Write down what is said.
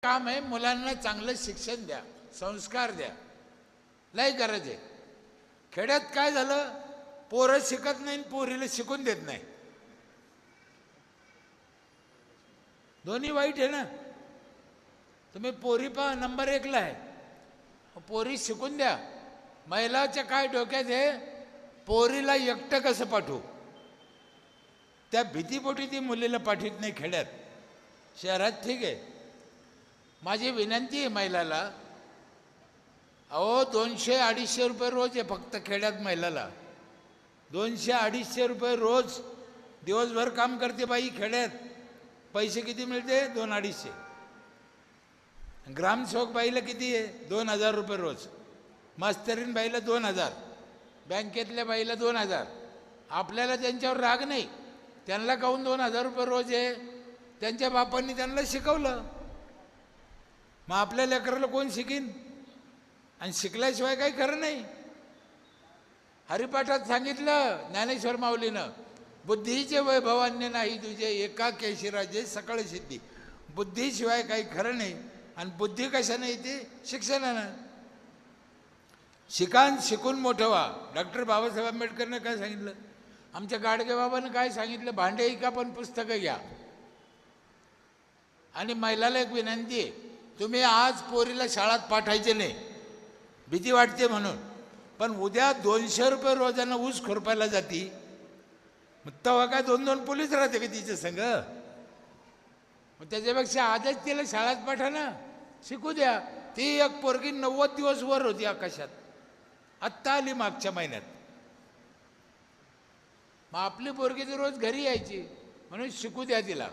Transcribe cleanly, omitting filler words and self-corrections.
काम आहे, मुलांना चांगलं शिक्षण द्या, संस्कार द्या, लय गरज आहे. खेड्यात काय झालं, पोरं शिकत नाही, पोरीला शिकून देत नाही. दोन्ही वाईट आहे ना. तुम्ही पोरी नंबर 1ला आहे, पोरी शिकून द्या. महिलाच्या काय डोक्यात आहे, पोरीला एकटं कसं पाठवू, त्या भीतीपोटी ती मुलीला पाठवत नाही. खेड्यात, शहरात ठीक आहे. माझी विनंती आहे महिलाला, अहो 200-250 रुपये रोज आहे फक्त खेड्यात महिलाला. 200-250 रुपये रोज, दिवसभर काम करते बाई खेड्यात. पैसे किती मिळते? 200-250. ग्रामसेवक बाईला किती आहे? 2000 रुपये रोज. मास्तरीन बाईला 2000, बँकेतल्या बाईला 2000. आपल्याला त्यांच्यावर राग नाही, त्यांना काहून 2000 रुपये रोज आहे? त्यांच्या बापांनी त्यांना शिकवलं. मग आपल्या लेकराला कोण शिकीन? आणि शिकल्याशिवाय काही खरं नाही. हरिपाठात सांगितलं ज्ञानेश्वर माऊलीनं, बुद्धीचे वैभवान्य नाही तुझे, एका केशिराजे सकळ सिद्धी. बुद्धीशिवाय काही खरं नाही. आणि बुद्धी कशाने येते? शिक्षणानं. शिकून मोठं व्हा. डॉक्टर बाबासाहेब आंबेडकरनं काय सांगितलं? आमच्या गाडगे बाबानं काय सांगितलं? भांडे ऐका पण पुस्तकं घ्या. आणि महिलाला एक विनंती आहे, तुम्ही आज पोरीला शाळेत पाठवायचे नाही, भीती वाटते म्हणून. पण उद्या 200 रुपये रोजानं ऊस खुरपायला जाती, मग तेव्हा काय 2-2 पोलीस राहते का तिच्या संग? मग त्याच्यापेक्षा आजच तिला शाळेत पाठवा ना, शिकू द्या. ती एक पोरगी 90 दिवस वर होती आकाशात, आत्ता आली मागच्या महिन्यात. मग आपली पोरगी तर रोज घरी यायची, म्हणून शिकू द्या तिला.